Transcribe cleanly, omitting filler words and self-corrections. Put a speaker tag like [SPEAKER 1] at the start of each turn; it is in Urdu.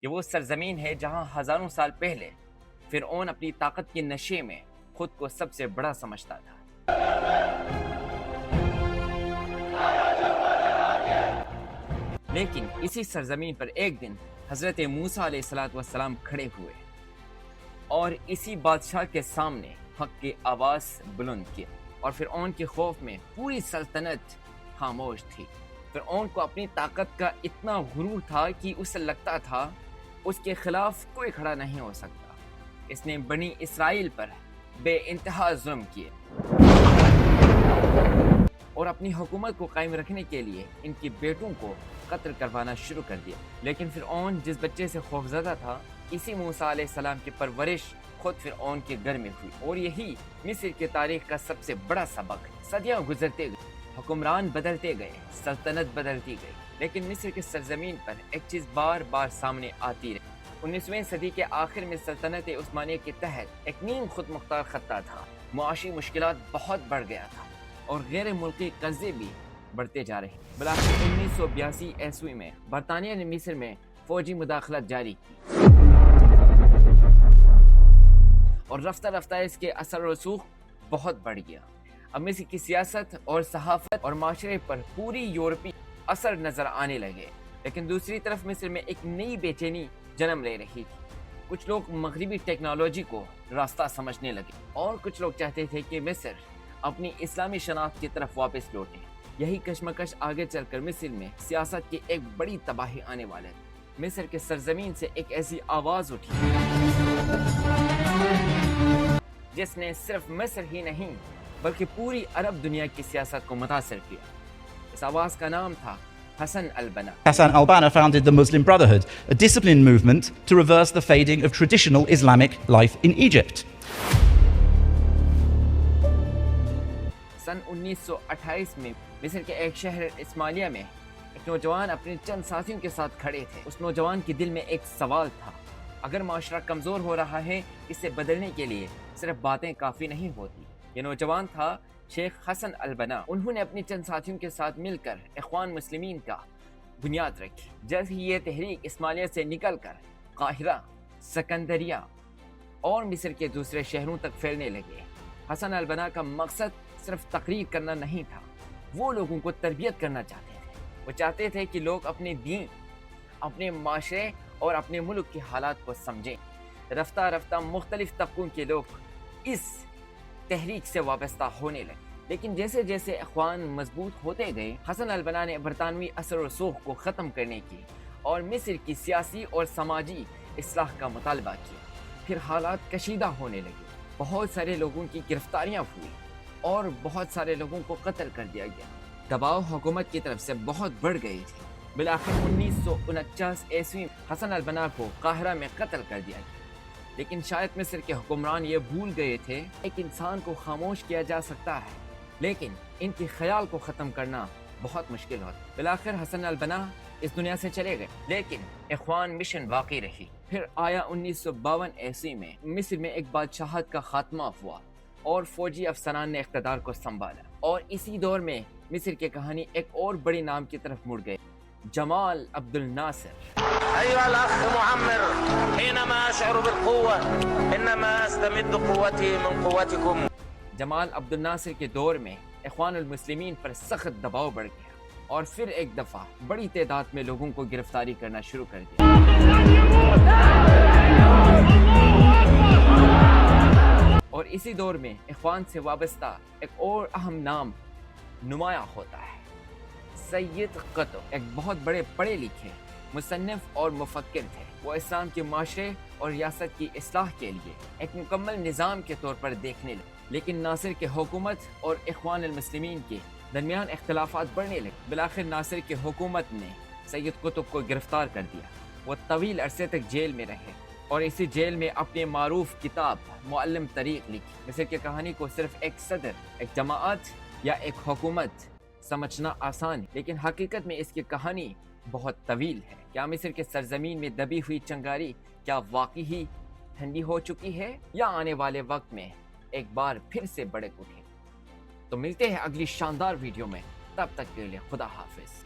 [SPEAKER 1] یہ وہ سرزمین ہے جہاں ہزاروں سال پہلے فرعون اپنی طاقت کے نشے میں خود کو سب سے بڑا سمجھتا تھا۔ لیکن اسی سرزمین پر ایک دن حضرت موسیٰ علیہ السلام کھڑے ہوئے اور اسی بادشاہ کے سامنے حق کی آواز بلند کی، اور فرعون کے خوف میں پوری سلطنت خاموش تھی۔ فرعون کو اپنی طاقت کا اتنا غرور تھا کہ اسے لگتا تھا اس کے خلاف کوئی کھڑا نہیں ہو سکتا۔ اس نے بنی اسرائیل پر بے انتہا ظلم کیے اور اپنی حکومت کو قائم رکھنے کے لیے ان کے بیٹوں کو قتل کروانا شروع کر دیا۔ لیکن فرعون جس بچے سے خوفزدہ تھا، اسی موسیٰ علیہ السلام کی پرورش خود فرعون کے گھر میں ہوئی، اور یہی مصر کی تاریخ کا سب سے بڑا سبق ہے۔ صدیاں گزرتے گئے، حکمران بدلتے گئے، سلطنت بدلتی گئی، لیکن مصر کی سرزمین پر ایک چیز بار بار سامنے آتی رہی۔ 19ویں صدی کے آخر میں سلطنت عثمانیہ کے تحت ایک نیم خود مختار خطہ تھا۔ معاشی مشکلات بہت بڑھ گیا تھا اور غیر ملکی قرضے بھی بڑھتے جا رہے۔ بالآخر 1982 عیسوی میں برطانیہ نے مصر میں فوجی مداخلت جاری کی اور رفتہ رفتہ اس کے اثر و رسوخ بہت بڑھ گیا۔ اب مصر کی سیاست اور صحافت اور معاشرے پر پوری یورپی اثر نظر آنے لگے، لیکن دوسری طرف مصر میں ایک نئی بے چینی جنم لے رہی تھی۔ کچھ لوگ مغربی ٹیکنالوجی کو راستہ سمجھنے لگے اور کچھ لوگ چاہتے تھے کہ مصر اپنی اسلامی شناخت کی طرف واپس لوٹے۔ یہی کشمکش آگے چل کر مصر میں سیاست کی ایک بڑی تباہی آنے والے تھے۔ مصر کے سرزمین سے ایک ایسی آواز اٹھی جس نے صرف مصر ہی نہیں بلکہ پوری عرب دنیا کی سیاست کو متاثر کیا۔ اس آواز کا نام تھا حسن Al Banna.
[SPEAKER 2] Hassan al-Banna founded the Muslim Brotherhood, a disciplined movement to reverse the fading of traditional Islamic life in Egypt.
[SPEAKER 1] سن 1928 میں مصر کے ایک شہر اسماعیلیہ میں ایک نوجوان اپنے چند ساتھیوں کے ساتھ کھڑے تھے۔ اس نوجوان کے دل میں ایک سوال تھا، اگر معاشرہ کمزور ہو رہا ہے، اسے بدلنے کے لیے صرف باتیں کافی نہیں ہوتی۔ یہ نوجوان تھا شیخ حسن البنا۔ انہوں نے اپنی چند ساتھیوں کے ساتھ مل کر اخوان مسلمین کا بنیاد رکھی۔ جلد ہی یہ تحریک اسماعیلیہ سے نکل کر قاہرہ، سکندریہ اور مصر کے دوسرے شہروں تک پھیلنے لگے۔ حسن البنا کا مقصد صرف تقریر کرنا نہیں تھا، وہ لوگوں کو تربیت کرنا چاہتے تھے۔ وہ چاہتے تھے کہ لوگ اپنے دین، اپنے معاشرے اور اپنے ملک کے حالات کو سمجھیں۔ رفتہ رفتہ مختلف طبقوں کے لوگ اس تحریک سے وابستہ ہونے لگے، لیکن جیسے جیسے اخوان مضبوط ہوتے گئے، حسن البنا نے برطانوی اثر و رسوخ کو ختم کرنے کی اور مصر کی سیاسی اور سماجی اصلاح کا مطالبہ کیا۔ پھر حالات کشیدہ ہونے لگے، بہت سارے لوگوں کی گرفتاریاں ہوئی اور بہت سارے لوگوں کو قتل کر دیا گیا۔ دباؤ حکومت کی طرف سے بہت بڑھ گئی تھی۔ بالآخر 1949 عیسوی حسن البنا کو قاہرہ میں قتل کر دیا گیا، لیکن شاید مصر کے حکمران یہ بھول گئے تھے ایک انسان کو خاموش کیا جا سکتا ہے، لیکن ان کے خیال کو ختم کرنا بہت مشکل ہوتا۔ بالآخر حسن البنا اس دنیا سے چلے گئے، لیکن اخوان مشن باقی رہی۔ پھر آیا 1952 عیسوی میں مصر میں ایک بادشاہت کا خاتمہ ہوا اور فوجی افسران نے اقتدار کو سنبھالا، اور اسی دور میں مصر کی کہانی ایک اور بڑی نام کی طرف مڑ گئی، جمال عبد الناصر۔
[SPEAKER 3] أيها الأخ معمر، حينما أشعر بالقوة إنما أستمد قوتي من قوتكم۔
[SPEAKER 1] جمال عبد الناصر کے دور میں اخوان المسلمین پر سخت دباؤ بڑھ گیا اور پھر ایک دفعہ بڑی تعداد میں لوگوں کو گرفتاری کرنا شروع کر دیا۔ اور اسی دور میں اخوان سے وابستہ ایک اور اہم نام نمایاں ہوتا ہے، سید قطب۔ ایک بہت بڑے پڑھے لکھے مصنف اور مفکر تھے۔ وہ اسلام کے معاشرے اور ریاست کی اصلاح کے لیے ایک مکمل نظام کے طور پر دیکھنے لگے، لیکن ناصر کے حکومت اور اخوان المسلمین کے درمیان اختلافات بڑھنے لگے۔ بالآخر ناصر کی حکومت نے سید قطب کو گرفتار کر دیا۔ وہ طویل عرصے تک جیل میں رہے اور اسی جیل میں اپنی معروف کتاب معلم طریق لکھی۔ مصر کی کہانی کو صرف ایک صدر، ایک جماعت یا ایک حکومت سمجھنا آسان ہے، لیکن حقیقت میں اس کی کہانی بہت طویل ہے۔ کیا مصر کے سرزمین میں دبی ہوئی چنگاری کیا واقعی ہی ٹھنڈی ہو چکی ہے، یا آنے والے وقت میں ایک بار پھر سے بڑک اٹھے؟ تو ملتے ہیں اگلی شاندار ویڈیو میں، تب تک کے لیے خدا حافظ۔